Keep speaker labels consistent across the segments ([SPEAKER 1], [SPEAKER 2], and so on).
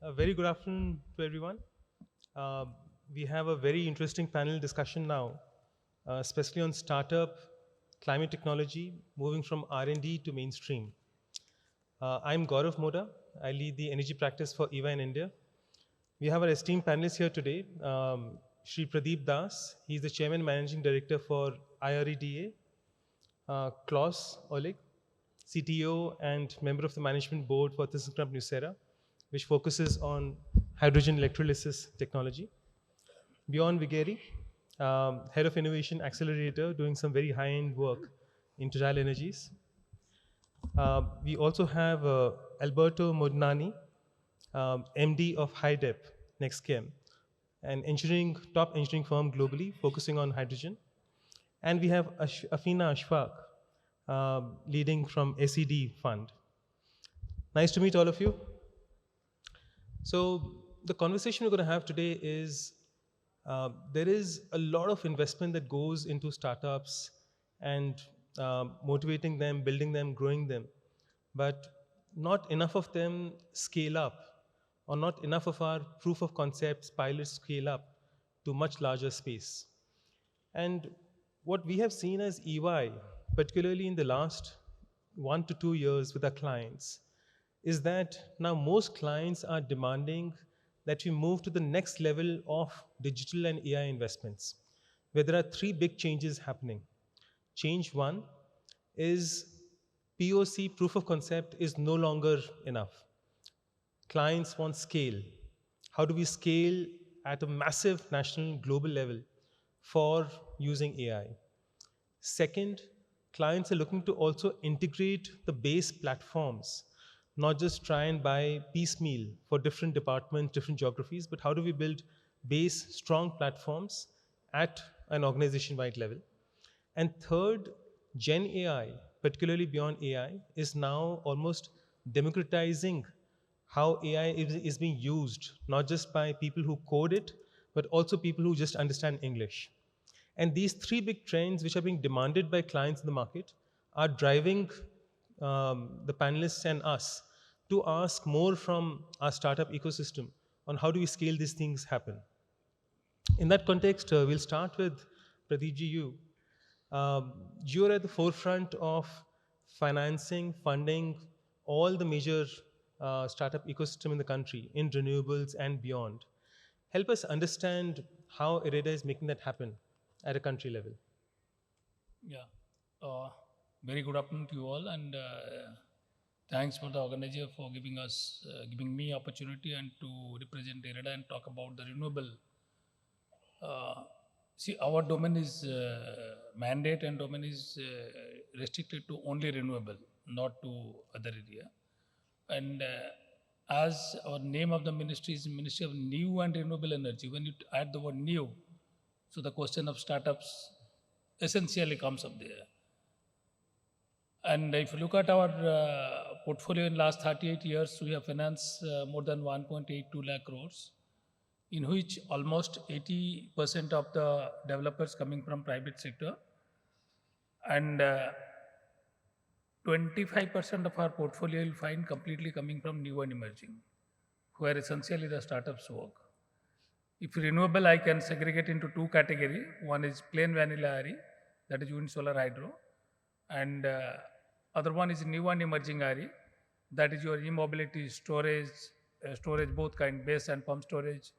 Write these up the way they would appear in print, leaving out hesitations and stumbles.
[SPEAKER 1] A very good afternoon to everyone. Uh, we have a very interesting panel discussion now, especially on startup, climate technology, moving from R&D to mainstream. I'm Gaurav Moda. I lead the energy practice for EVA in India. We have our esteemed panelists here today. Shri Pradip Das, he's the Chairman and Managing Director for IREDA. Klaus Ohlig, CTO and member of the management board for ThyssenKrupp Nucera, which focuses on hydrogen electrolysis technology. Bjorn Vigeri, head of innovation accelerator, doing some very high-end work in Total Energies. We also have Alberto Modnani, MD of HyDep NextChem, an top engineering firm globally focusing on hydrogen. And we have Afina Ashfaq, leading from SED Fund. Nice to meet all of you. So the conversation we're going to have today is there is a lot of investment that goes into startups and motivating them, building them, growing them, but not enough of them scale up, or not enough of our proof of concepts, pilots scale up to much larger space. And what we have seen as EY, particularly in the last 1 to 2 years with our clients, is that now most clients are demanding that we move to the next level of digital and AI investments, where there are three big changes happening. Change one is POC, proof of concept, is no longer enough. Clients want scale. How do we scale at a massive national global level for using AI? Second, clients are looking to also integrate the base platforms, not just try and buy piecemeal for different departments, different geographies, but how do we build base strong platforms at an organization-wide level? And third, Gen AI, particularly beyond AI, is now almost democratizing how AI is being used, not just by people who code it, but also people who just understand English. And these three big trends, which are being demanded by clients in the market, are driving the panelists and us to ask more from our startup ecosystem on how do we scale these things happen. In that context, we'll start with Pradeep ji, you. You're at the forefront of financing, funding all the major startup ecosystem in the country in renewables and beyond. Help us understand how IREDA is making that happen at a country level.
[SPEAKER 2] Yeah, very good afternoon to you all, and thanks for the organizer for giving me opportunity and to represent IREDA and talk about the renewable. See, our domain is mandate and domain is restricted to only renewable, not to other area. And as our name of the ministry is Ministry of New and Renewable Energy, when you add the word new, so the question of startups essentially comes up there. And if you look at our portfolio in last 38 years, we have financed more than 1.82 lakh crores, in which almost 80% of the developers coming from private sector, and 25% of our portfolio you'll find completely coming from new and emerging, where essentially the startups work. If renewable, I can segregate into two categories. One is plain vanilla RE, that is wind, solar, hydro, and other one is new and emerging RE, that is your e-mobility, storage, both kind, base and pump storage,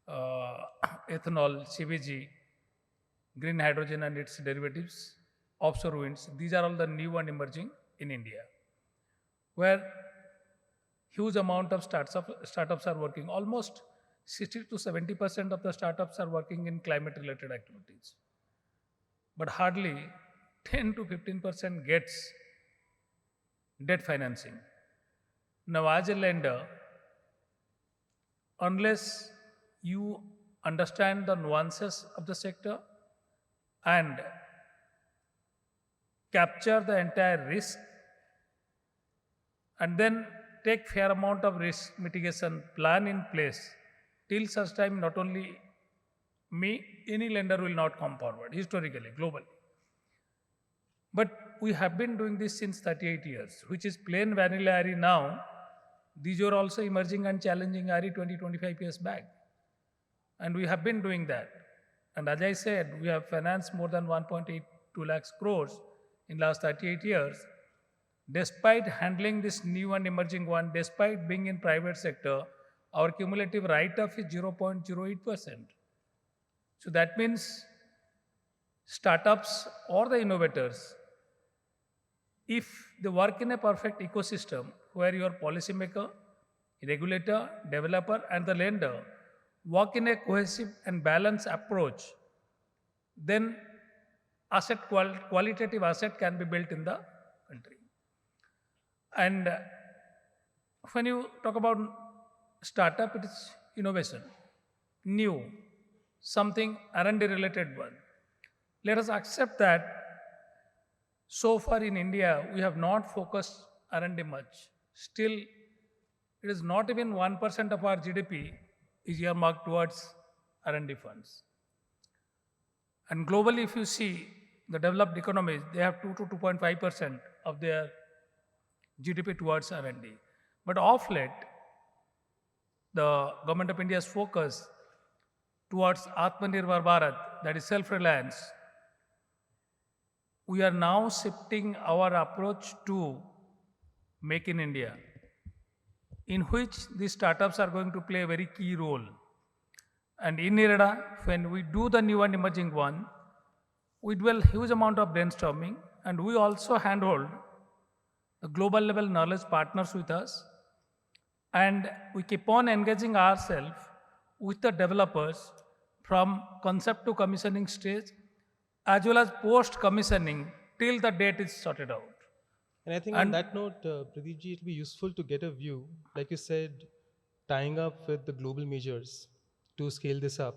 [SPEAKER 2] ethanol, CBG, green hydrogen and its derivatives, offshore winds. These are all the new and emerging in India, where huge amount of startups are working. Almost 60 to 70% of the startups are working in climate related activities, but hardly 10 to 15% gets debt financing. Now, as a lender, unless you understand the nuances of the sector and capture the entire risk, and then take fair amount of risk mitigation plan in place, till such time not only me, any lender will not come forward, historically, globally. But we have been doing this since 38 years, which is plain vanilla RE now. These were also emerging and challenging RE 20, 25 years back. And we have been doing that. And as I said, we have financed more than 1.82 lakhs crores in last 38 years. Despite handling this new and emerging one, despite being in private sector, our cumulative write-off is 0.08%. So that means startups or the innovators, if they work in a perfect ecosystem where your policymaker, regulator, developer, and the lender work in a cohesive and balanced approach, then qualitative asset can be built in the country. And when you talk about startup, it is innovation, new, something R&D related one. Let us accept that so far in India, we have not focused R&D much. Still, it is not even 1% of our GDP is earmarked towards R&D funds. And globally, if you see the developed economies, they have 2 to 2.5% of their GDP towards R&D. But of late, the government of India's focus towards Atmanirbhar Bharat, that is self-reliance, we are now shifting our approach to Make in India, in which these startups are going to play a very key role. And in IREDA, when we do the new and emerging one, we do a huge amount of brainstorming, and we also handhold the global level knowledge partners with us, and we keep on engaging ourselves with the developers from concept to commissioning stage, as well as post commissioning till the date is sorted out.
[SPEAKER 1] And I think on
[SPEAKER 2] And
[SPEAKER 1] that note, Pradeepji, it'll be useful to get a view, like you said, tying up with the global majors to scale this up.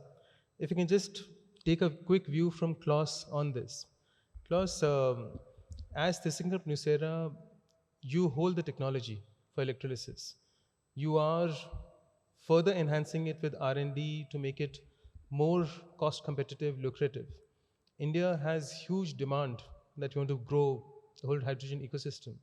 [SPEAKER 1] If you can just take a quick view from Klaus on this. Klaus, as ThyssenKrupp Nucera, you hold the technology for electrolysis. You are further enhancing it with R&D to make it more cost competitive, lucrative. India has huge demand that you want to grow the whole hydrogen ecosystem.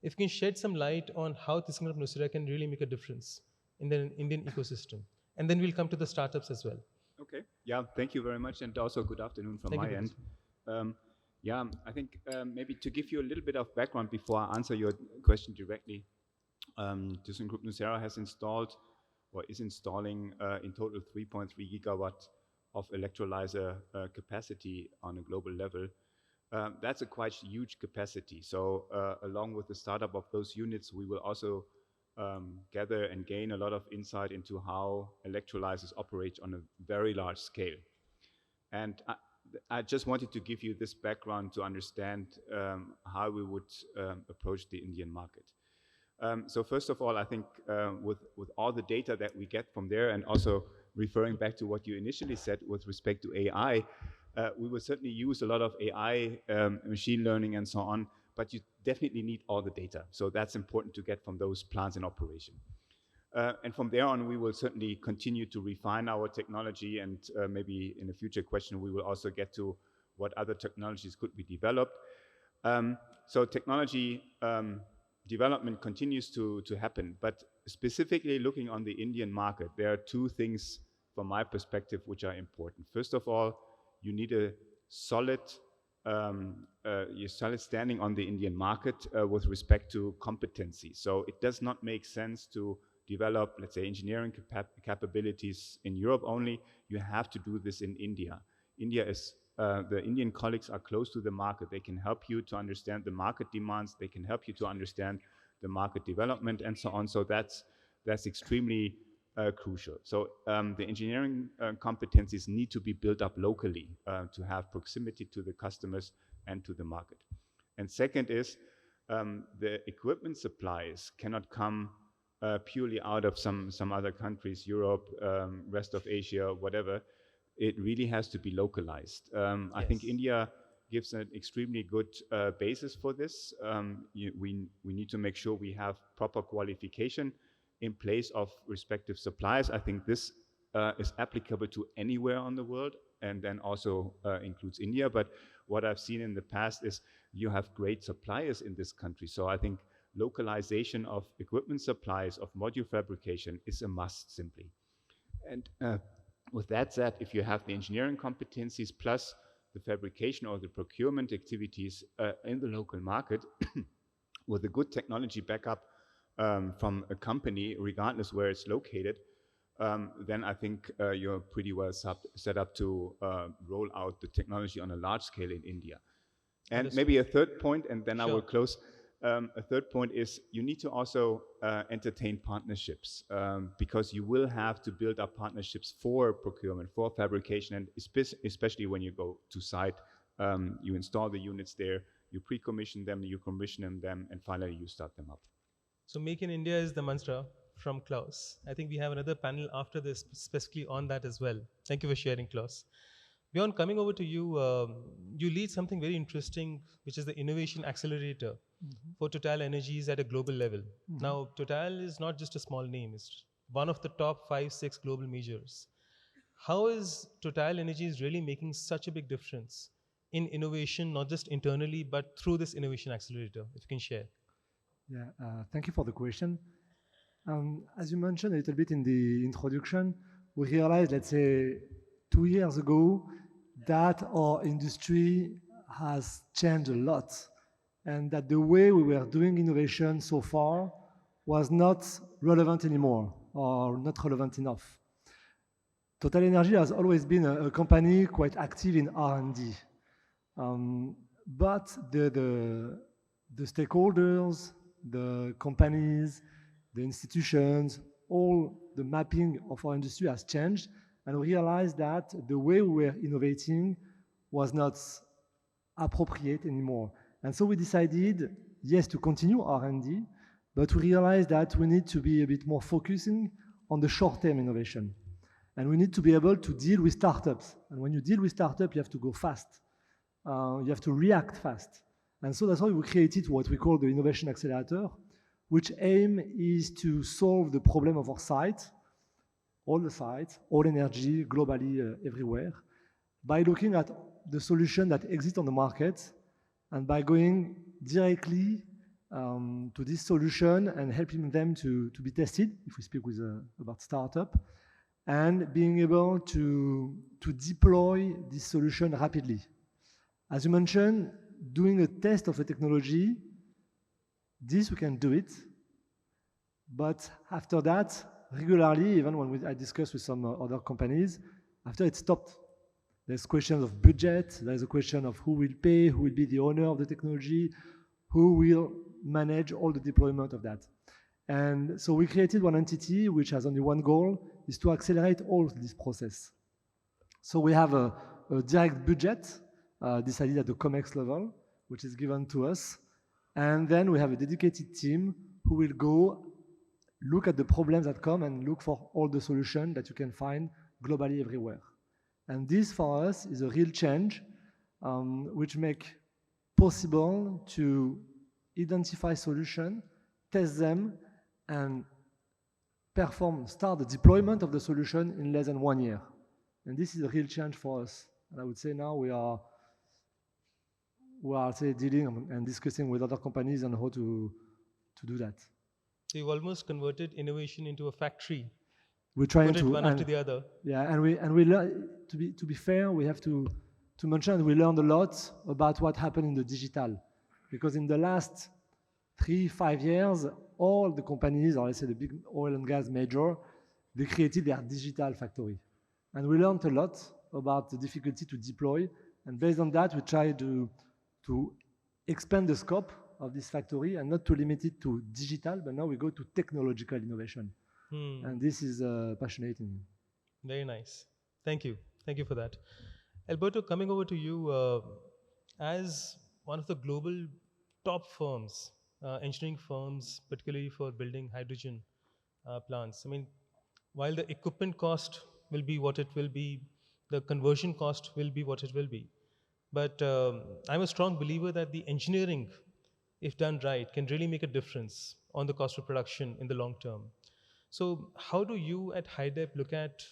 [SPEAKER 1] If you can shed some light on how ThyssenKrupp Nucera can really make a difference in the Indian ecosystem, and then we'll come to the startups as well.
[SPEAKER 3] Okay. Yeah, thank you very much, and also good afternoon from
[SPEAKER 1] Thank
[SPEAKER 3] my
[SPEAKER 1] you,
[SPEAKER 3] end. Yeah, I think maybe to give you a little bit of background before I answer your question directly, ThyssenKrupp Nucera has installed or is installing in total 3.3 gigawatt of electrolyzer capacity on a global level. That's a quite huge capacity. So along with the startup of those units, we will also gather and gain a lot of insight into how electrolyzers operate on a very large scale. And I just wanted to give you this background to understand how we would approach the Indian market. So first of all, I think with all the data that we get from there, and also referring back to what you initially said with respect to AI, we will certainly use a lot of AI, machine learning and so on, but you definitely need all the data. So that's important to get from those plants in operation. And from there on, we will certainly continue to refine our technology, and maybe in a future question, we will also get to what other technologies could be developed. So technology development continues to happen, but specifically looking on the Indian market, there are two things from my perspective which are important. First of all, you need a solid standing on the Indian market with respect to competency. So it does not make sense to develop, let's say, engineering capabilities in Europe only. You have to do this in India. The Indian colleagues are close to the market. They can help you to understand the market demands. They can help you to understand the market development and so on. So that's extremely crucial. So the engineering competencies need to be built up locally to have proximity to the customers and to the market. And second is the equipment supplies cannot come purely out of some other countries, Europe, rest of Asia, whatever. It really has to be localized. I think India gives an extremely good basis for this. We need to make sure we have proper qualification in place of respective suppliers. I think this is applicable to anywhere on the world, and then also includes India. But what I've seen in the past is you have great suppliers in this country. So I think localization of equipment supplies, of module fabrication is a must simply. And with that said, if you have the engineering competencies plus the fabrication or the procurement activities in the local market with a good technology backup from a company, regardless where it's located, then I think you're pretty well set up to roll out the technology on a large scale in India. And maybe a third point, and then I will close. A third point is you need to also entertain partnerships because you will have to build up partnerships for procurement, for fabrication, and especially when you go to site, you install the units there, you pre-commission them, you commission them, and finally you start them up.
[SPEAKER 1] So Make in India is the mantra from Klaus. I think we have another panel after this specifically on that as well. Thank you for sharing, Klaus. Beyond coming over to you, you lead something very interesting, which is the Innovation Accelerator for Total Energies at a global level. Now, Total is not just a small name, it's one of the top 5-6 global majors. How is Total Energies really making such a big difference in innovation, not just internally, but through this Innovation Accelerator, if you can share?
[SPEAKER 4] Yeah, thank you for the question. As you mentioned a little bit in the introduction, we realized, let's say, 2 years ago, that our industry has changed a lot, and that the way we were doing innovation so far was not relevant anymore, or not relevant enough. Total Energy has always been a company quite active in R&D, but the stakeholders, the companies, the institutions, all the mapping of our industry has changed, and we realized that the way we were innovating was not appropriate anymore. And so we decided, yes, to continue R&D, but we realized that we need to be a bit more focusing on the short-term innovation. And we need to be able to deal with startups. And when you deal with startups, you have to go fast. You have to react fast. And so that's why we created what we call the Innovation Accelerator, which aim is to solve the problem of our site, all the sites, all energy, globally, everywhere, by looking at the solution that exist on the market and by going directly to this solution and helping them to be tested, if we speak with, about startup, and being able to deploy this solution rapidly. As you mentioned, doing a test of a technology, this we can do it, but after that, regularly, even when I discuss with some other companies, after it stopped. There's questions of budget, there's a question of who will pay, who will be the owner of the technology, who will manage all the deployment of that. And so we created one entity which has only one goal, is to accelerate all this process. So we have a direct budget decided at the COMEX level, which is given to us. And then we have a dedicated team who will go look at the problems that come and look for all the solutions that you can find globally everywhere. And this for us is a real change, which make possible to identify solutions, test them, and start the deployment of the solution in less than 1 year. And this is a real change for us. And I would say now we are say, dealing and discussing with other companies on how to do that.
[SPEAKER 1] So you've almost converted innovation into a factory.
[SPEAKER 4] We're trying
[SPEAKER 1] put it one after the other.
[SPEAKER 4] Yeah, and we learn, to be fair, we have to mention we learned a lot about what happened in the digital, because in the last 3-5 years, all the companies, or let's say the big oil and gas major, they created their digital factory, and we learned a lot about the difficulty to deploy. And based on that, we try to expand the scope of this factory and not to limit it to digital, but now we go to technological innovation. And this is fascinating.
[SPEAKER 1] Very nice. Thank you. Thank you for that. Alberto, coming over to you, as one of the global top firms, engineering firms, particularly for building hydrogen plants. I mean, while the equipment cost will be what it will be, the conversion cost will be what it will be. But I'm a strong believer that the engineering, if done right, can really make a difference on the cost of production in the long term. So how do you at HyDep look at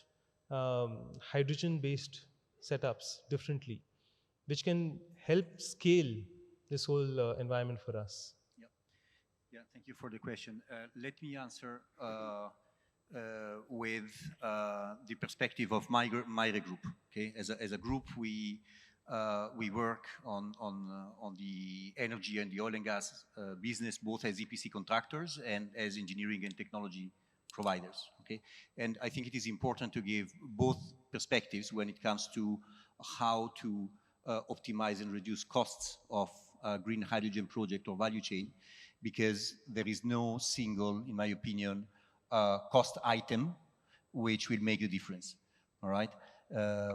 [SPEAKER 1] hydrogen-based setups differently, which can help scale this whole environment for us?
[SPEAKER 5] Yep. Yeah, thank you for the question. Let me answer with the perspective of my group. Okay, as a group, we work on the energy and the oil and gas business, both as EPC contractors and as engineering and technology providers. Okay, and I think it is important to give both perspectives when it comes to how to optimize and reduce costs of green hydrogen project or value chain, because there is no single, in my opinion, cost item which will make the difference. All right.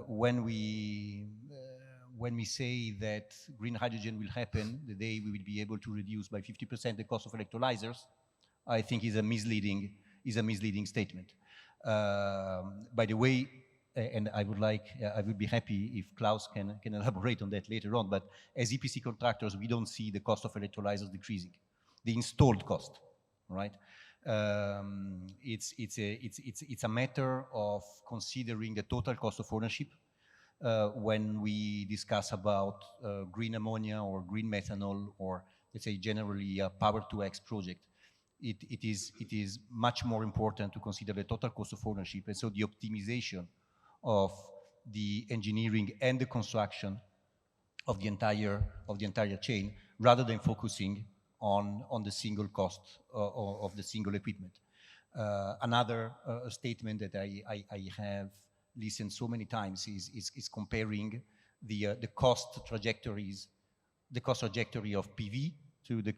[SPEAKER 5] When we say that green hydrogen will happen the day we will be able to reduce by 50% the cost of electrolyzers, I think is a misleading statement. By the way, and I would be happy if Klaus can elaborate on that later on, but as EPC contractors, we don't see the cost of electrolyzers decreasing, the installed cost, right? It's a matter of considering the total cost of ownership when we discuss about green ammonia or green methanol, or let's say generally a power to X project. It is much more important to consider the total cost of ownership, and so the optimization of the engineering and the construction of the entire chain, rather than focusing on the single cost of the single equipment. Another statement that I have listened so many times is comparing the cost trajectory of PV to the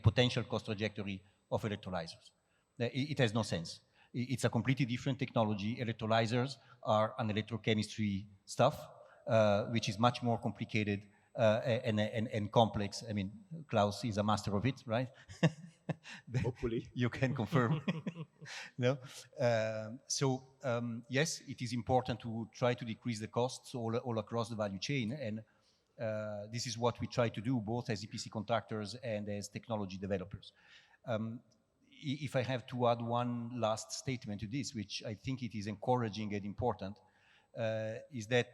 [SPEAKER 5] potential cost trajectory of electrolyzers. It has no sense. It's a completely different technology. Electrolyzers are an electrochemistry stuff, which is much more complicated and complex. I mean, Klaus is a master of it, right?
[SPEAKER 3] Hopefully.
[SPEAKER 5] You can confirm. No? Yes, it is important to try to decrease the costs all across the value chain, and this is what we try to do, both as EPC contractors and as technology developers. If I have to add one last statement to this, which I think it is encouraging and important, is that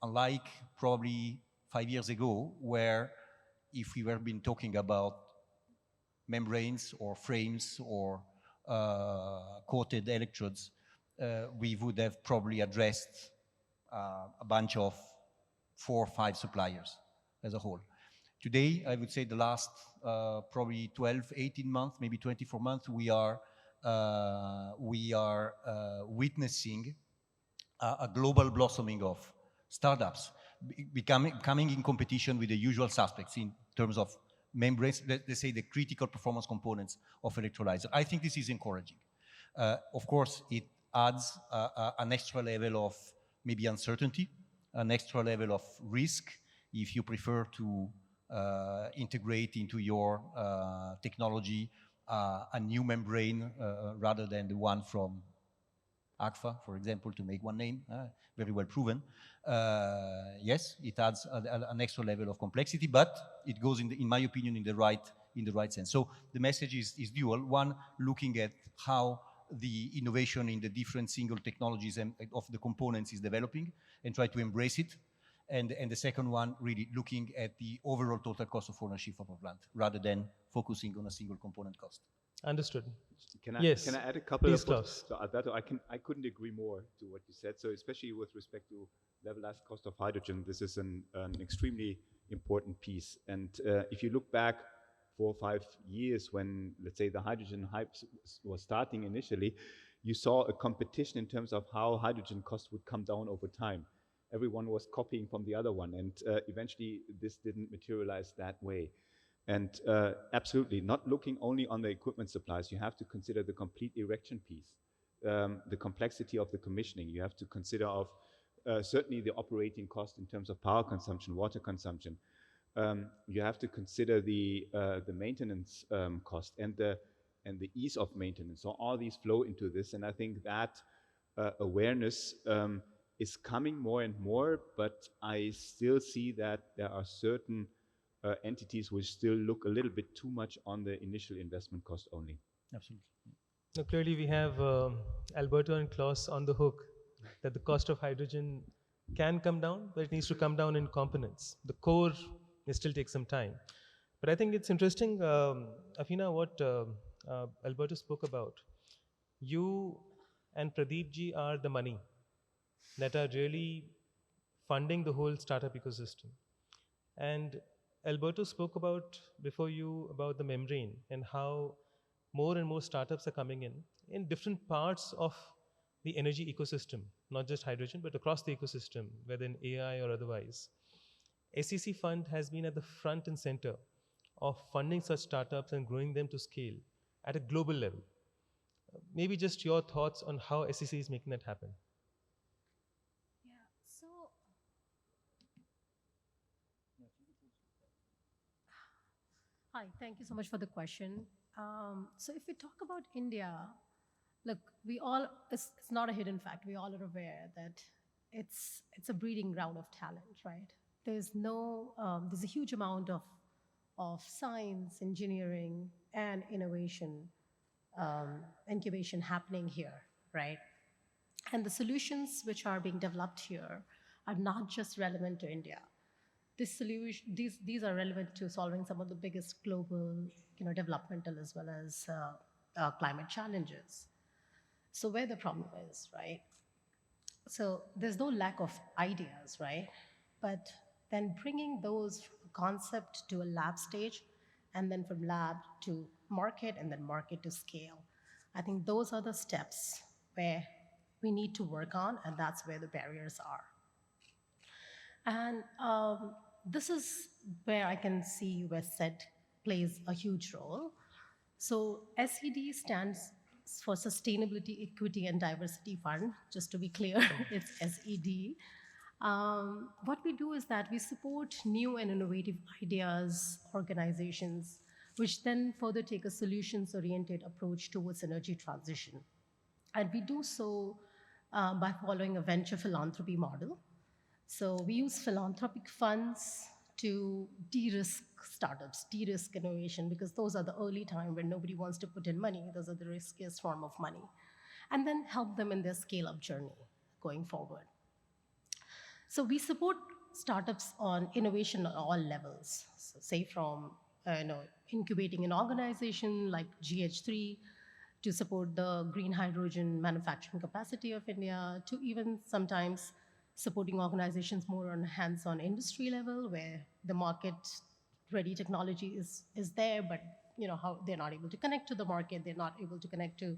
[SPEAKER 5] unlike probably 5 years ago, where if we were been talking about membranes or frames or coated electrodes, we would have probably addressed a bunch of 4 or 5 suppliers as a whole. Today, I would say the last probably 12, 18 months, maybe 24 months, we are witnessing a global blossoming of startups coming in competition with the usual suspects in terms of membranes, let's say the critical performance components of electrolyzer. I think this is encouraging. Of course, it adds an extra level of maybe uncertainty, an extra level of risk, if you prefer to integrate into your technology a new membrane rather than the one from AGFA, for example, to make one name, very well proven. Yes, it adds an extra level of complexity, but it goes, in my opinion, in the right sense. So the message is dual. One, looking at how the innovation in the different single technologies and of the components is developing and try to embrace it. And the second one, really looking at the overall total cost of ownership of a plant rather than focusing on a single component cost.
[SPEAKER 1] Understood.
[SPEAKER 3] Can I
[SPEAKER 1] Yes.
[SPEAKER 3] add a couple
[SPEAKER 1] Please,
[SPEAKER 3] of
[SPEAKER 1] Klaus.
[SPEAKER 3] So Alberto, I couldn't agree more to what you said. So especially with respect to levelized cost of hydrogen, this is an extremely important piece. And if you look back 4 or 5 years when, let's say, the hydrogen hype was starting initially, you saw a competition in terms of how hydrogen costs would come down over time. Everyone was copying from the other one, and eventually this didn't materialize that way. And absolutely, not looking only on the equipment supplies, you have to consider the complete erection piece, the complexity of the commissioning. You have to consider of certainly the operating cost in terms of power consumption, water consumption. You have to consider the maintenance cost and the ease of maintenance. So all these flow into this, and I think that awareness is coming more and more, but I still see that there are certain entities which still look a little bit too much on the initial investment cost only.
[SPEAKER 5] Absolutely.
[SPEAKER 1] Now, clearly, we have Alberto and Klaus on the hook that the cost of hydrogen can come down, but it needs to come down in components. The core may still take some time. But I think it's interesting, Afina, what Alberto spoke about. You and Pradeep ji are the money that are really funding the whole startup ecosystem. And Alberto spoke about before you about the membrane and how more and more startups are coming in different parts of the energy ecosystem, not just hydrogen, but across the ecosystem, whether in AI or otherwise. SEC Fund has been at the front and center of funding such startups and growing them to scale at a global level. Maybe just your thoughts on how SEC is making that happen.
[SPEAKER 6] Yeah. So, hi, thank you so much for the question. So, if we talk about India, look, it's not a hidden fact. We all are aware that it's a breeding ground of talent, right? There's a huge amount of science, engineering, and innovation incubation happening here, right? And the solutions which are being developed here are not just relevant to India. These are relevant to solving some of the biggest global, developmental as well as climate challenges. So where the problem is, right? So there's no lack of ideas, right? But then bringing those concept to a lab stage, and then from lab to market, and then market to scale. I think those are the steps where we need to work on, and that's where the barriers are. And this is where I can see where SED plays a huge role. So SED stands for Sustainability, Equity, and Diversity Fund. Just to be clear, it's SED. What we do is that we support new and innovative ideas, organizations, which then further take a solutions-oriented approach towards energy transition. And we do so by following a venture philanthropy model. So we use philanthropic funds to de-risk startups, de-risk innovation, because those are the early time when nobody wants to put in money. Those are the riskiest form of money. And then help them in their scale-up journey going forward. So we support startups on innovation on all levels. So say from incubating an organization like GH3 to support the green hydrogen manufacturing capacity of India, to even sometimes supporting organizations more on hands-on industry level where the market-ready technology is there, but how they're not able to connect to the market, they're not able to connect to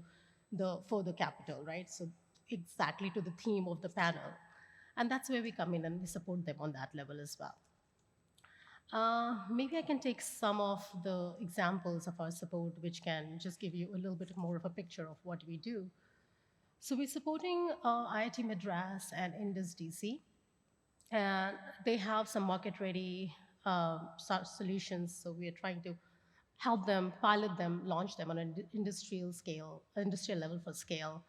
[SPEAKER 6] the further capital, right? So exactly to the theme of the panel. And that's where we come in and we support them on that level as well. Maybe I can take some of the examples of our support, which can just give you a little bit more of a picture of what we do. So we're supporting IIT Madras and Indus DC, and they have some market-ready solutions. So we are trying to help them, pilot them, launch them on an industrial level for scale.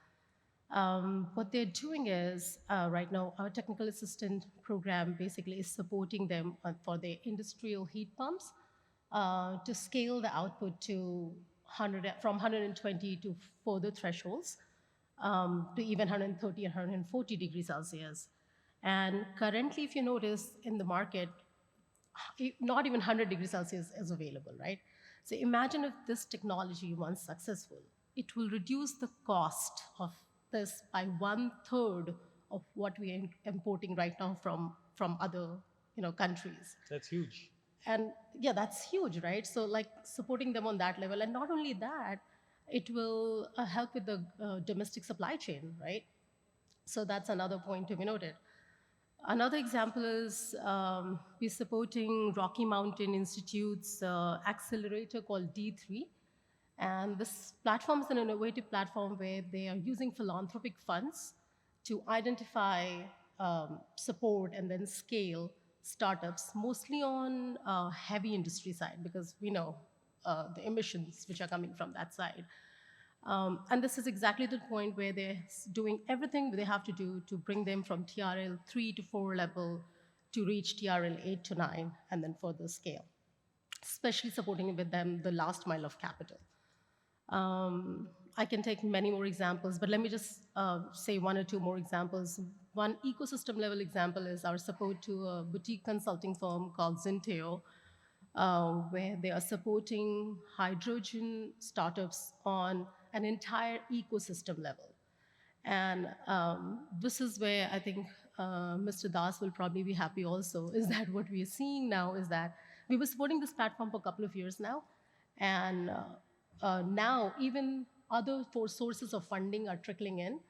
[SPEAKER 6] What they're doing is, right now, our technical assistant program basically is supporting them for their industrial heat pumps to scale the output to from 120 to further thresholds, to even 130 and 140 degrees Celsius. And currently, if you notice in the market, not even 100 degrees Celsius is available, right? So imagine if this technology, once successful, it will reduce the cost of this by 1/3 of what we are importing right now from other countries.
[SPEAKER 1] That's huge.
[SPEAKER 6] And yeah, that's huge, right? So like supporting them on that level. And not only that, it will help with the domestic supply chain, right? So that's another point to be noted. Another example is we're supporting Rocky Mountain Institute's accelerator called D3. And this platform is an innovative platform where they are using philanthropic funds to identify, support, and then scale startups, mostly on heavy industry side, because we know the emissions which are coming from that side. And this is exactly the point where they're doing everything they have to do to bring them from TRL 3 to 4 level to reach TRL 8 to 9, and then further scale, especially supporting with them the last mile of capital. I can take many more examples, but let me just say one or two more examples. One ecosystem level example is our support to a boutique consulting firm called Zinteo, where they are supporting hydrogen startups on an entire ecosystem level. And this is where I think Mr. Das will probably be happy also, is that what we are seeing now is that we were supporting this platform for a couple of years now. And now even other sources of funding are trickling in.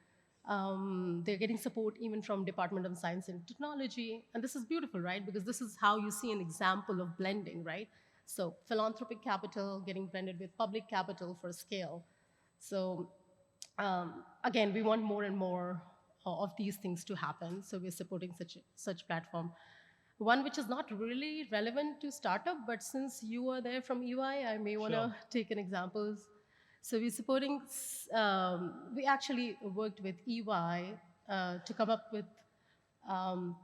[SPEAKER 6] They're getting support even from Department of Science and Technology. And this is beautiful, right? Because this is how you see an example of blending, right? So philanthropic capital getting blended with public capital for scale. So again, we want more and more of these things to happen. So we're supporting such platform. One which is not really relevant to startup, but since you are there from EY, I may want to take an example. So we're supporting, we actually worked with EY to come up with around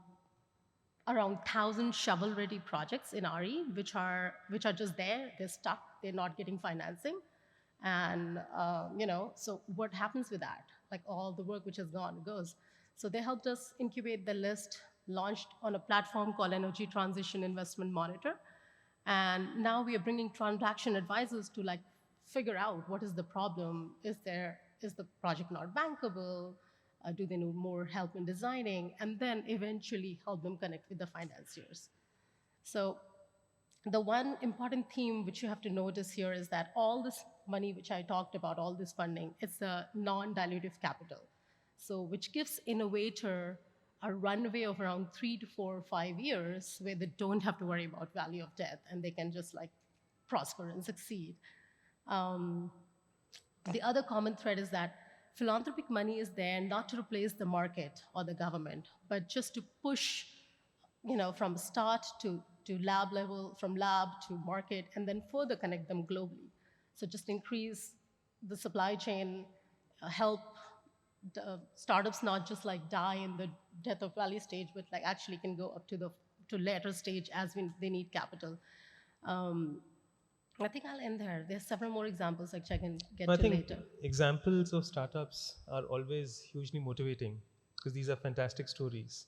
[SPEAKER 6] 1,000 shovel-ready projects in RE, which are just there, they're stuck, they're not getting financing. And, so what happens with that? Like all the work which has gone goes. So they helped us incubate the list, launched on a platform called Energy Transition Investment Monitor. And now we are bringing transaction advisors to like figure out what is the problem. Is the project not bankable? Do they need more help in designing? And then eventually help them connect with the financiers. So the one important theme which you have to notice here is that all this money which I talked about, all this funding, it's a non-dilutive capital. So which gives innovator a runway of around 3 to 4 or 5 years where they don't have to worry about value of death and they can just like prosper and succeed. The other common thread is that philanthropic money is there not to replace the market or the government, but just to push, from start to lab level, from lab to market, and then further connect them globally. So just increase the supply chain, help the startups not just like die in the death of valley stage, but like actually can go up to later stage as they need capital. I think I'll end there. There's several more examples which I can get
[SPEAKER 1] I
[SPEAKER 6] to
[SPEAKER 1] think
[SPEAKER 6] later.
[SPEAKER 1] examples of startups are always hugely motivating because these are fantastic stories.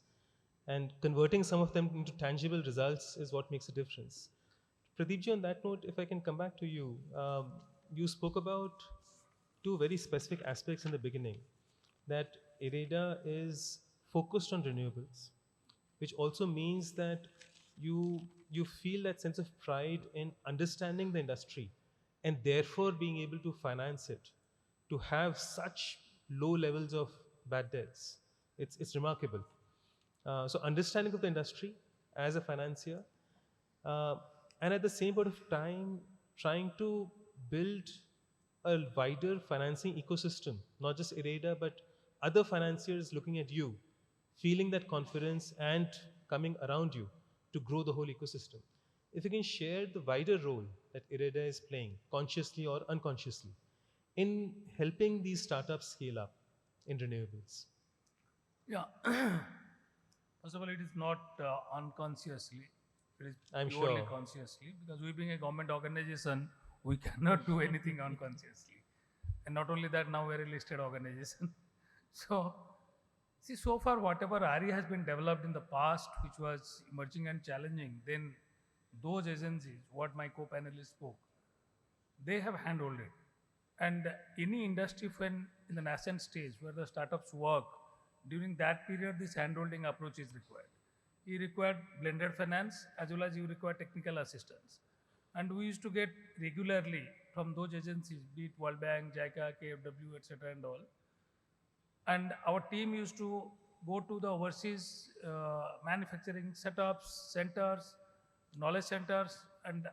[SPEAKER 1] And converting some of them into tangible results is what makes a difference. Pradeepji, on that note, if I can come back to you, you spoke about two very specific aspects in the beginning, that IREDA is focused on renewables, which also means that you feel that sense of pride in understanding the industry and therefore being able to finance it, to have such low levels of bad debts. It's remarkable. So understanding of the industry as a financier, and at the same point of time, trying to build a wider financing ecosystem, not just IREDA, but other financiers looking at you, feeling that confidence and coming around you to grow the whole ecosystem. If you can share the wider role that IREDA is playing, consciously or unconsciously, in helping these startups scale up in renewables.
[SPEAKER 2] Yeah. First of all, it is not unconsciously. It is
[SPEAKER 1] I'm
[SPEAKER 2] purely
[SPEAKER 1] sure.
[SPEAKER 2] consciously, because we being a government organization, we cannot do anything unconsciously. And not only that, now we're a listed organization. So, see, so far whatever RE has been developed in the past, which was emerging and challenging, then those agencies, what my co-panelists spoke, they have handled it. And any industry when in the nascent stage where the startups work, during that period this handholding approach is required. You require blended finance as well as you require technical assistance. And we used to get regularly from those agencies, be it World Bank, JICA, KFW, etc. and all. And our team used to go to the overseas manufacturing setups, centers, knowledge centers, and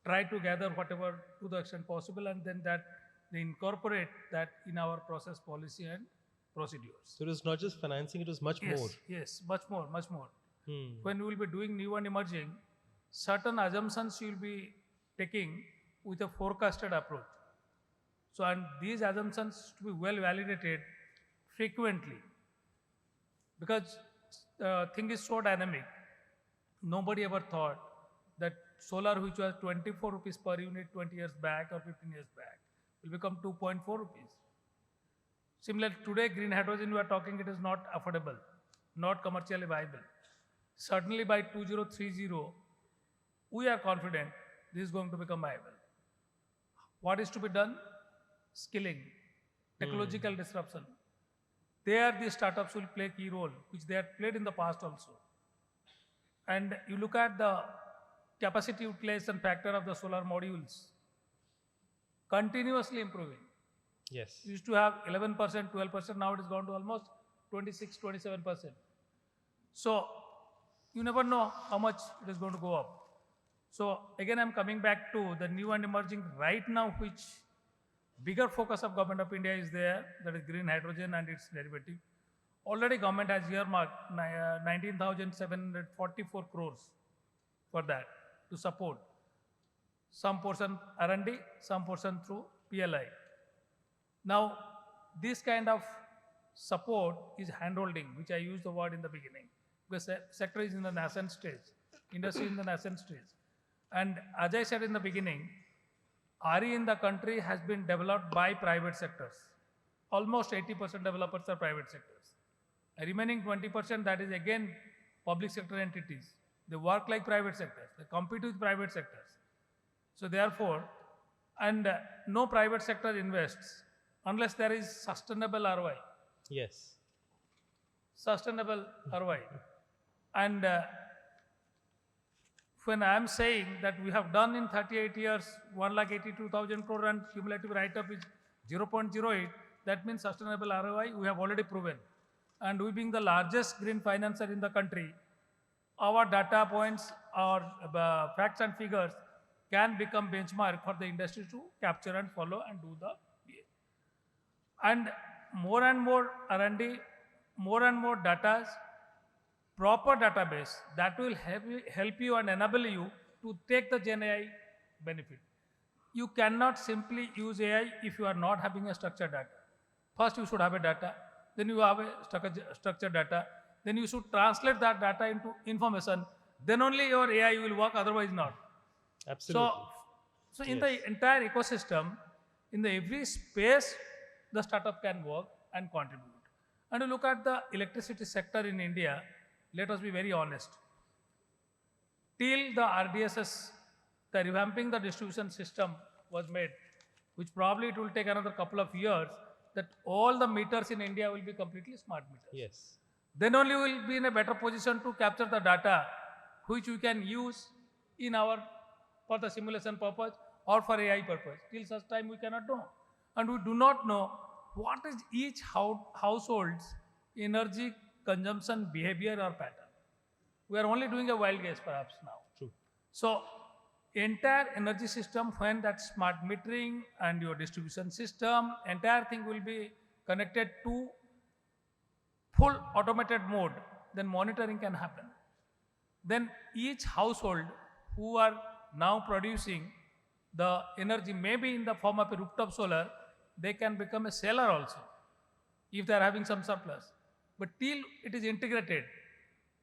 [SPEAKER 2] try to gather whatever to the extent possible, and then that they incorporate that in our process policy and procedures.
[SPEAKER 1] So it was not just financing, it was much more.
[SPEAKER 2] Yes, much more, much more. When we will be doing new and emerging, certain assumptions you will be taking with a forecasted approach. So, and these assumptions to be well validated frequently, because thing is so dynamic. Nobody ever thought that solar, which was 24 rupees per unit 20 years back or 15 years back, will become 2.4 rupees. Similar today, green hydrogen we are talking, it is not affordable, not commercially viable. Certainly by 2030, we are confident this is going to become viable. What is to be done? Skilling, technological disruption. There the startups will play a key role, which they had played in the past also. And you look at the capacity utilization factor of the solar modules, continuously improving.
[SPEAKER 1] Yes.
[SPEAKER 2] We used to have 11%, 12%, now it has gone to almost 26, 27%. So you never know how much it is going to go up. So again, I'm coming back to the new and emerging right now, which bigger focus of government of India is there, that is green hydrogen and its derivative. Already government has earmarked 19,744 crores for that to support. Some portion R&D, some portion through PLI. Now, this kind of support is handholding, which I used the word in the beginning, because the sector is in the nascent stage, industry in the nascent stage. And as I said in the beginning, RE in the country has been developed by private sectors. Almost 80% developers are private sectors. The remaining 20%, that is again public sector entities. They work like private sectors. They compete with private sectors. So therefore, and no private sector invests unless there is sustainable ROI.
[SPEAKER 1] Yes.
[SPEAKER 2] Sustainable ROI. And when I am saying that we have done in 38 years 1,82,000 crore and cumulative write-up is 0.08, that means sustainable ROI we have already proven. And we being the largest green financer in the country, our data points, our facts and figures can become benchmark for the industry to capture and follow and do the PA. And more R&D, more and more data, proper database that will help you and enable you to take the Gen AI benefit. You cannot simply use AI if you are not having a structured data. First you should have a data, then you have a structured data, then you should translate that data into information, then only your AI will work, otherwise not.
[SPEAKER 1] Absolutely.
[SPEAKER 2] So in the entire ecosystem, in the every space, the startup can work and contribute. And you look at the electricity sector in India, let us be very honest. Till the RDSS, the revamping the distribution system was made, which probably it will take another couple of years, that all the meters in India will be completely smart meters.
[SPEAKER 1] Yes.
[SPEAKER 2] Then only we will be in a better position to capture the data, which we can use in our, for the simulation purpose or for AI purpose. Till such time we cannot know. And we do not know what is each household's energy consumption behavior or pattern. We are only doing a wild guess perhaps now.
[SPEAKER 1] True.
[SPEAKER 2] So entire energy system, when that smart metering and your distribution system, entire thing will be connected to full automated mode, then monitoring can happen. Then each household who are now producing the energy, maybe in the form of a rooftop solar, they can become a seller also, if they are having some surplus. But till it is integrated,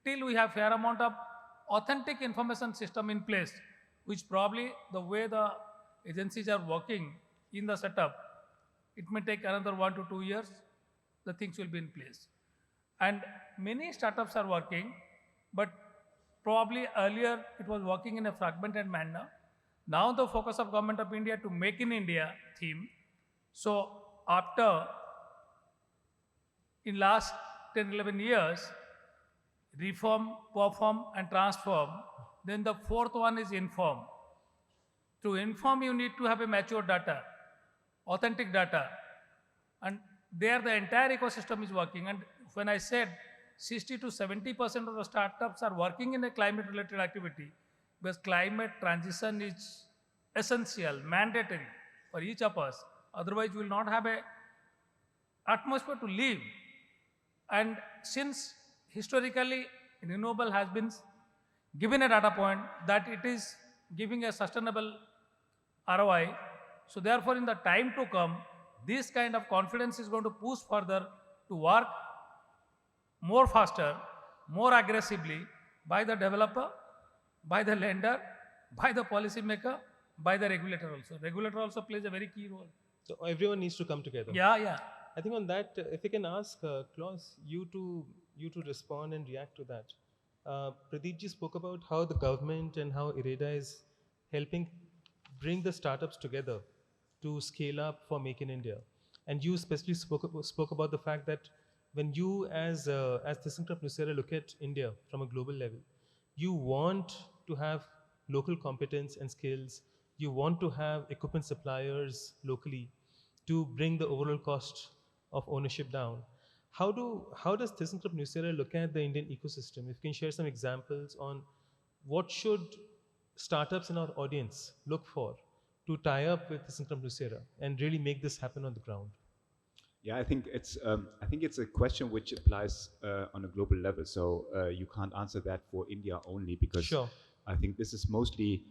[SPEAKER 2] till we have fair amount of authentic information system in place, which probably the way the agencies are working in the setup, it may take another 1 to 2 years, the things will be in place. And many startups are working, but probably earlier it was working in a fragmented manner. Now the focus of Government of India to Make in India theme. So after, in last 10, 11 years, reform, perform and transform, then the fourth one is inform. To inform, you need to have a mature data, authentic data. And there the entire ecosystem is working. And when I said 60 to 70% of the startups are working in a climate related activity, because climate transition is essential, mandatory for each of us. Otherwise, we will not have a atmosphere to live. And since historically renewable has been given a data point that it is giving a sustainable ROI, so therefore in the time to come, this kind of confidence is going to push further to work more faster, more aggressively by the developer, by the lender, by the policymaker, by the regulator also. Regulator also plays a very key role.
[SPEAKER 1] So everyone needs to come together.
[SPEAKER 2] Yeah.
[SPEAKER 1] I think on that, if I can ask Klaus, you to respond and react to that. Pradeep ji spoke about how the government and how IREDA is helping bring the startups together to scale up for Make in India. And you especially spoke about the fact that when you, as ThyssenKrupp Nucera, look at India from a global level, you want to have local competence and skills. You want to have equipment suppliers locally to bring the overall cost of ownership down. How does ThyssenKrupp Nucera look at the Indian ecosystem? If you can share some examples on what should startups in our audience look for to tie up with ThyssenKrupp Nucera and really make this happen on the ground.
[SPEAKER 3] Yeah, I think it's a question which applies on a global level. So you can't answer that for India only because
[SPEAKER 1] Sure.
[SPEAKER 3] I think this is mostly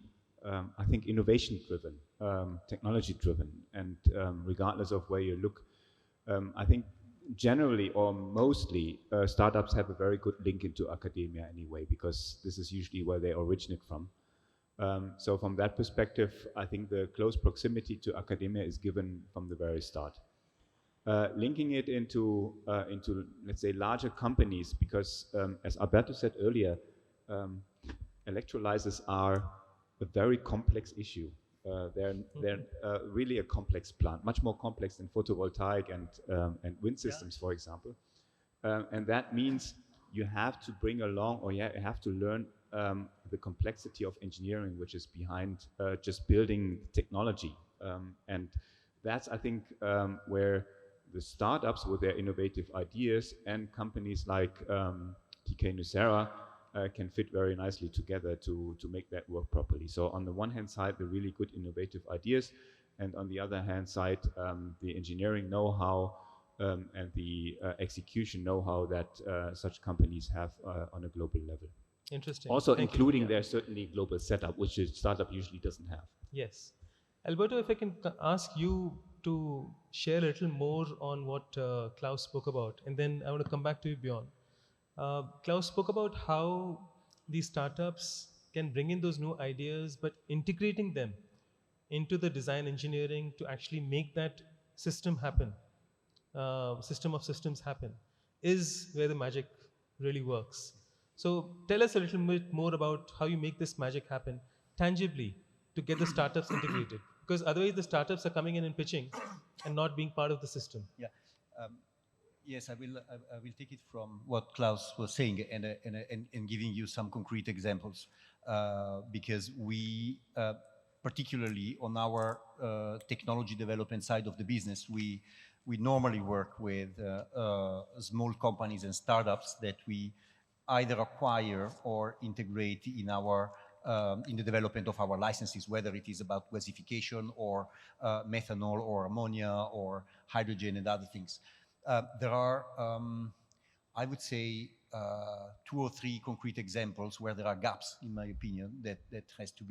[SPEAKER 3] I think innovation driven, technology driven, and regardless of where you look, I think generally or mostly startups have a very good link into academia anyway because this is usually where they originate from. So from that perspective, I think the close proximity to academia is given from the very start. Linking it into let's say larger companies because as Alberto said earlier, electrolyzers are a very complex issue. They're really a complex plant, much more complex than photovoltaic and wind systems, for example. And that means you have to bring along, or you have to learn the complexity of engineering, which is behind just building technology. And that's, I think, where the startups with their innovative ideas and companies like TK Nucera can fit very nicely together to make that work properly. So on the one hand side, the really good innovative ideas, and on the other hand side, the engineering know-how and the execution know-how that such companies have on a global level.
[SPEAKER 1] Interesting.
[SPEAKER 3] Also including their certainly global setup, which a startup usually doesn't have.
[SPEAKER 1] Yes. Alberto, if I can ask you to share a little more on what Klaus spoke about, and then I want to come back to you beyond. Klaus spoke about how these startups can bring in those new ideas, but integrating them into the design engineering to actually make that system happen, system of systems happen, is where the magic really works. So tell us a little bit more about how you make this magic happen tangibly to get the startups integrated. Because otherwise the startups are coming in and pitching and not being part of the system.
[SPEAKER 5] Yeah. Yes, I will take it from what Klaus was saying and giving you some concrete examples because we, particularly on our technology development side of the business, we normally work with small companies and startups that we either acquire or integrate in our in the development of our licenses, whether it is about gasification or methanol or ammonia or hydrogen and other things. There are, I would say, 2 or 3 concrete examples where there are gaps, in my opinion, that has to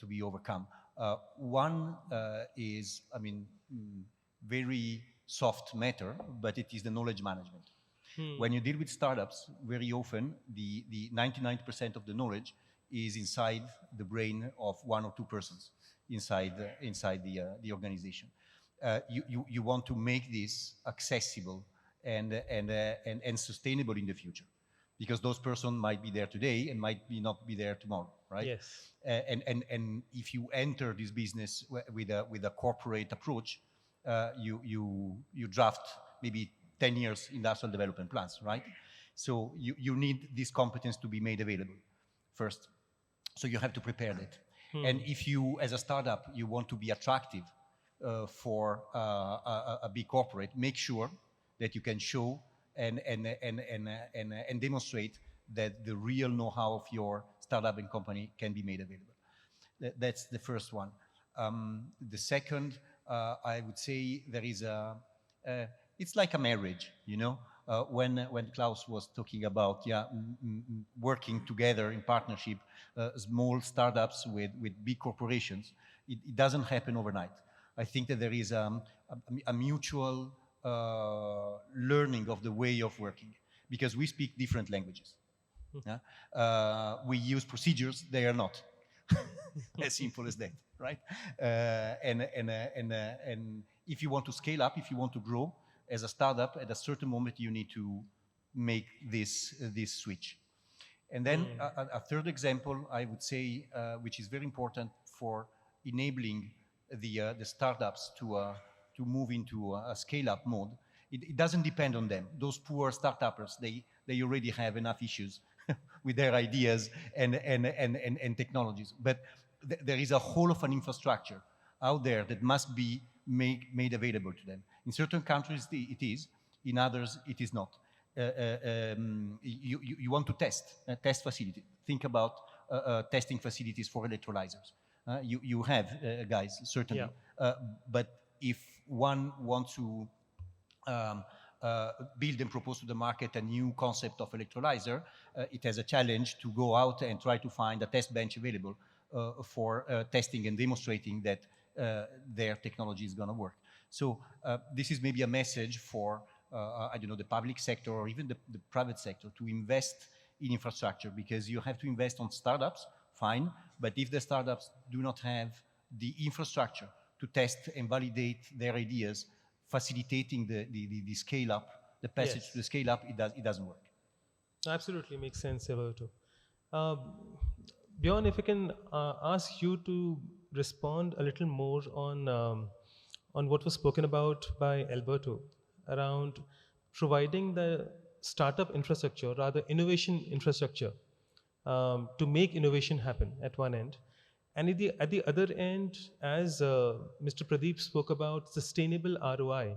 [SPEAKER 5] be overcome. One is, I mean, very soft matter, but it is the knowledge management. When you deal with startups, very often the 99% of the knowledge is inside the brain of 1 or 2 persons inside the organization. You want to make this accessible and sustainable in the future, because those persons might be there today and might not be there tomorrow, right?
[SPEAKER 1] Yes.
[SPEAKER 5] And if you enter this business with a corporate approach, you draft maybe 10 years industrial development plans, right? So you need this competence to be made available first. So you have to prepare that. And if you, as a startup, you want to be attractive for a big corporate, make sure that you can show and demonstrate that the real know-how of your startup and company can be made available. That's the first one. The second, I would say there is it's like a marriage, you know. When Klaus was talking about working together in partnership, small startups with big corporations, it doesn't happen overnight. I think that there is a mutual learning of the way of working, because we speak different languages. We use procedures; they are not. As simple as that, right? And if you want to scale up, if you want to grow as a startup, at a certain moment you need to make this switch. And then a third example, I would say, which is very important for enabling the startups to move into a scale-up mode. It doesn't depend on them. Those poor startups, they already have enough issues with their ideas and technologies. But there is a whole of an infrastructure out there that must be made available to them. In certain countries, it is. In others, it is not. You want to test facility. Think about testing facilities for electrolyzers. You have, guys, certainly.
[SPEAKER 1] Yeah.
[SPEAKER 5] But if one wants to build and propose to the market a new concept of electrolyzer, it has a challenge to go out and try to find a test bench available for testing and demonstrating that their technology is going to work. So this is maybe a message for, I don't know, the public sector or even the private sector to invest in infrastructure, because you have to invest on startups, fine, but if the startups do not have the infrastructure to test and validate their ideas, facilitating the scale up, the passage to the scale up, it doesn't work.
[SPEAKER 1] Absolutely makes sense, Alberto. Bjorn, if I can ask you to respond a little more on what was spoken about by Alberto around providing the startup infrastructure, rather innovation infrastructure, to make innovation happen at one end. And at the other end, as Mr. Pradip spoke about, sustainable ROI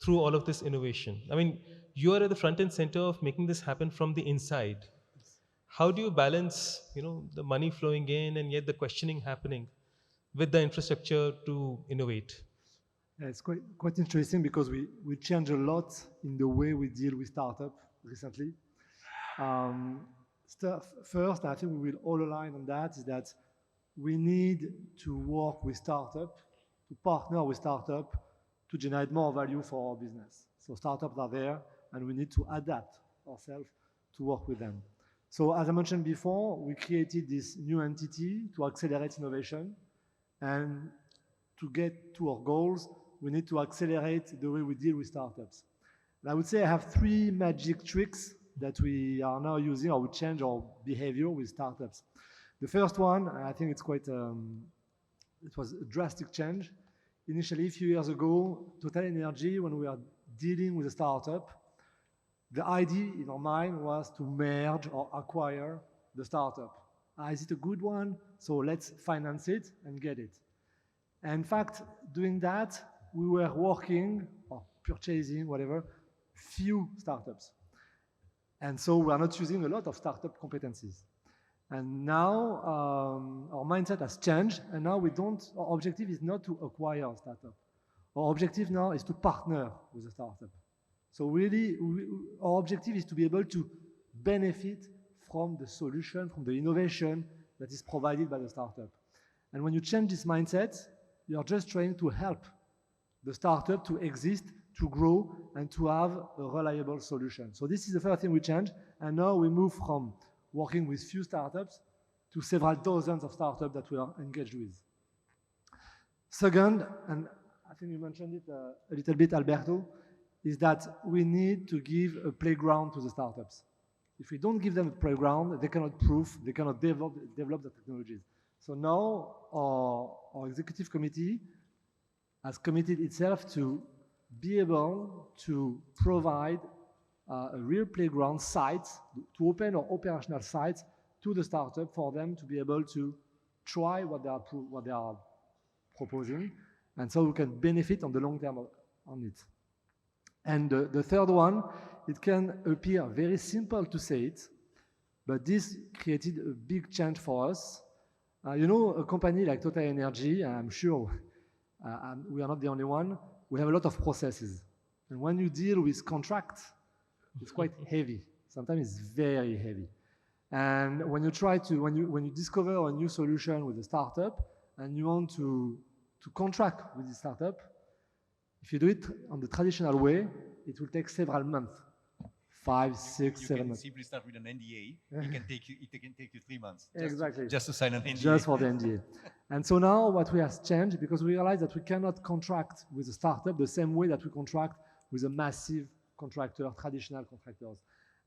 [SPEAKER 1] through all of this innovation. I mean, you are at the front and center of making this happen from the inside. How do you balance, the money flowing in and yet the questioning happening with the infrastructure to innovate?
[SPEAKER 4] Yeah, it's quite interesting because we change a lot in the way we deal with startup recently. First, I think we will all align on that, is that we need to work with startup, to partner with startup to generate more value for our business. So startups are there and we need to adapt ourselves to work with them. So as I mentioned before, we created this new entity to accelerate innovation, and to get to our goals, we need to accelerate the way we deal with startups. And I would say I have 3 magic tricks that we are now using, or we change our behavior with startups. The first one, I think it's quite, it was a drastic change. Initially, a few years ago, Total Energy, when we are dealing with a startup, the idea in our mind was to merge or acquire the startup. Is it a good one? So let's finance it and get it. And in fact, doing that, we were working or purchasing, whatever, few startups. And so we are not using a lot of startup competencies. And now our mindset has changed, and now our objective is not to acquire a startup. Our objective now is to partner with a startup. So really, our objective is to be able to benefit from the solution, from the innovation that is provided by the startup. And when you change this mindset, you're just trying to help the startup to exist, to grow, and to have a reliable solution. So this is the first thing we change, and now we move from working with few startups to several dozens of startups that we are engaged with. Second, and I think you mentioned it a little bit, Alberto, is that we need to give a playground to the startups. If we don't give them a playground, they cannot prove, they cannot develop the technologies. So now our executive committee has committed itself to be able to provide a real playground site, to open our operational sites to the startup for them to be able to try what they are proposing, and so we can benefit on the long term on it. And the third one, it can appear very simple to say it, but this created a big change for us. A company like Total Energy, I'm sure we are not the only one, we have a lot of processes. And when you deal with contracts, it's quite heavy. Sometimes it's very heavy. And when you discover a new solution with a startup and you want to contract with the startup, if you do it on the traditional way, it will take several months. 5, 6, 7 months.
[SPEAKER 5] You can simply start with an NDA. It can take you 3 months.
[SPEAKER 4] Exactly.
[SPEAKER 5] Just to sign an NDA.
[SPEAKER 4] Just for the NDA. And so now what we have changed, because we realize that we cannot contract with a startup the same way that we contract with a massive contractor, traditional contractors.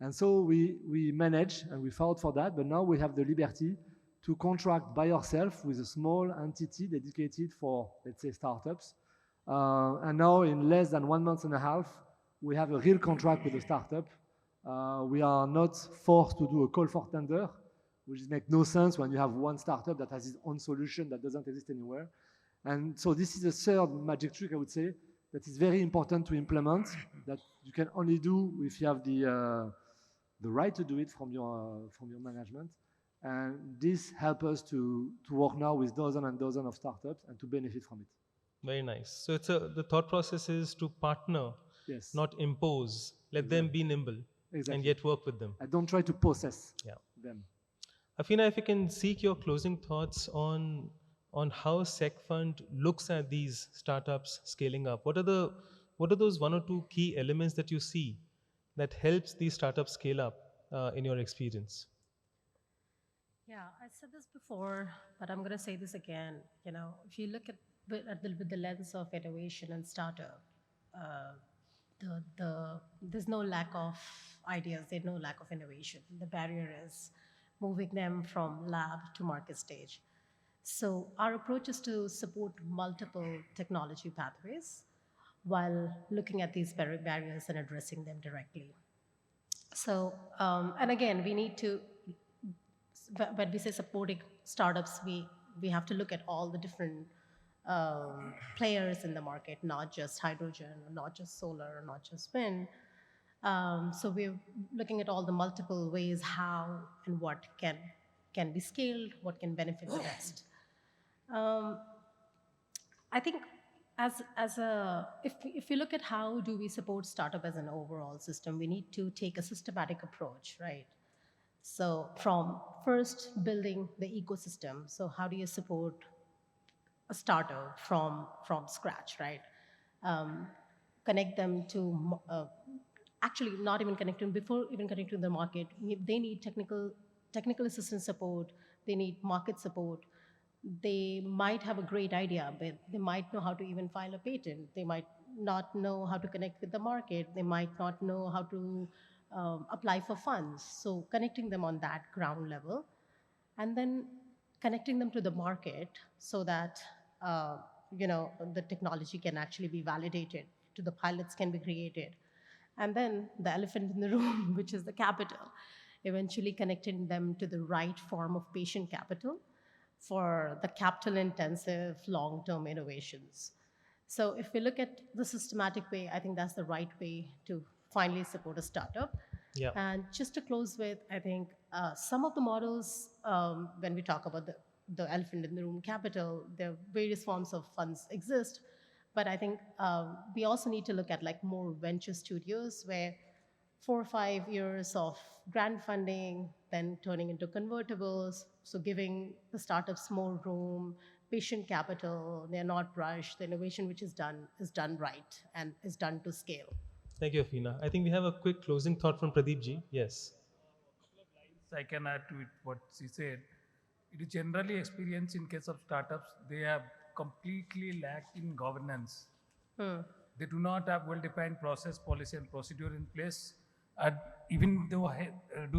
[SPEAKER 4] And so we manage and we fought for that, but now we have the liberty to contract by ourselves with a small entity dedicated for, let's say, startups. And now in less than 1 month and a half, we have a real contract with the startup. We are not forced to do a call for tender, which makes no sense when you have one startup that has its own solution that doesn't exist anywhere. And so this is a third magic trick, I would say, that is very important to implement, that you can only do if you have the right to do it from your management. And this helps us to work now with dozens and dozens of startups and to benefit from it.
[SPEAKER 1] Very nice. So the thought process is to partner,
[SPEAKER 4] Yes.
[SPEAKER 1] not impose. Let them be nimble and yet work with them.
[SPEAKER 4] I don't try to possess them.
[SPEAKER 1] Afina, if you can seek your closing thoughts on how SecFund looks at these startups scaling up. What are those 1 or 2 key elements that you see that helps these startups scale up in your experience?
[SPEAKER 6] Yeah, I said this before, but I'm going to say this again. You know, if you look at with the lens of innovation and startup, there's no lack of ideas, there's no lack of innovation. The barrier is moving them from lab to market stage. So our approach is to support multiple technology pathways while looking at these barriers and addressing them directly. So, and again, we need to, when we say supporting startups, we have to look at all the different players in the market, not just hydrogen, not just solar, not just wind. So we're looking at all the multiple ways how and what can be scaled, what can benefit the best. I think if we look at how do we support startup as an overall system, we need to take a systematic approach, right? So from first building the ecosystem, so how do you support a startup from scratch, right? Connect them to, actually not even connect them, before even connecting to the market, they need technical assistance support, they need market support. They might have a great idea, but they might know how to even file a patent. They might not know how to connect with the market. They might not know how to apply for funds. So connecting them on that ground level, and then connecting them to the market so that the technology can actually be validated, to the pilots can be created. And then the elephant in the room, which is the capital, eventually connecting them to the right form of patient capital for the capital-intensive long-term innovations. So if we look at the systematic way, I think that's the right way to finally support a startup.
[SPEAKER 1] Yeah.
[SPEAKER 6] And just to close with, I think some of the models, when we talk about the elephant in the room capital, there are various forms of funds exist. But I think we also need to look at like more venture studios where 4 or 5 years of grant funding, then turning into convertibles, so giving the startups more room, patient capital, they're not rushed, the innovation which is done right and is done to scale.
[SPEAKER 1] Thank you, Afina. I think we have a quick closing thought from Pradeep ji. Yes.
[SPEAKER 2] I can add to it what she said. It is generally experienced in case of startups, they have completely lacked in governance. They do not have well-defined process, policy, and procedure in place. And even though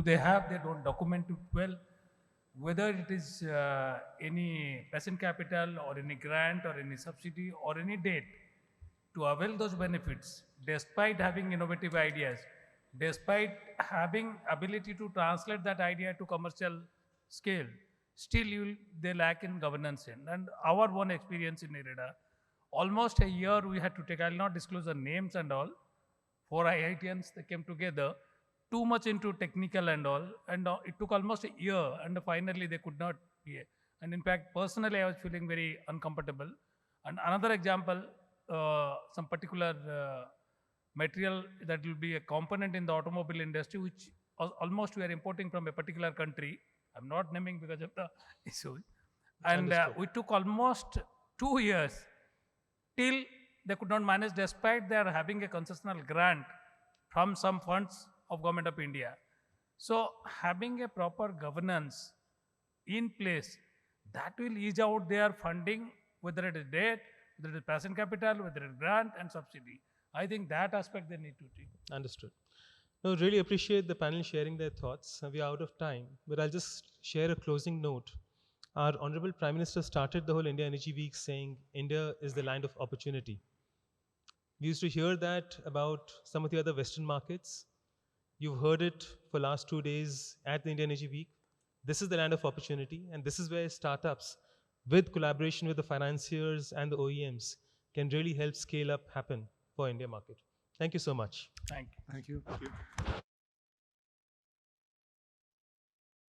[SPEAKER 2] they don't document it well. Whether it is any patient capital or any grant or any subsidy or any debt, to avail those benefits, despite having innovative ideas, despite having ability to translate that idea to commercial scale, still they lack in governance. And our one experience in IREDA, almost a year we had to take, I'll not disclose the names and all, 4 IITians, they came together, too much into technical and all, and it took almost a year, and finally they could not be. And in fact, personally, I was feeling very uncomfortable. And another example, some particular material that will be a component in the automobile industry, which almost we are importing from a particular country. I'm not naming because of the issue. And we took almost 2 years till they could not manage, despite their having a concessional grant from some funds of Government of India. So having a proper governance in place, that will ease out their funding, whether it is debt, whether it is patient capital, whether it is grant and subsidy. I think that aspect they need to take.
[SPEAKER 1] Understood. No, really appreciate the panel sharing their thoughts. We are out of time, but I'll just share a closing note. Our Honorable Prime Minister started the whole India Energy Week saying India is the land of opportunity. We used to hear that about some of the other Western markets. You've heard it for last 2 days at the India Energy Week. This is the land of opportunity, and this is where startups, with collaboration with the financiers and the OEMs, can really help scale up happen for India market. Thank you so much.
[SPEAKER 2] Thank you.
[SPEAKER 4] Thank you.
[SPEAKER 3] Thank you.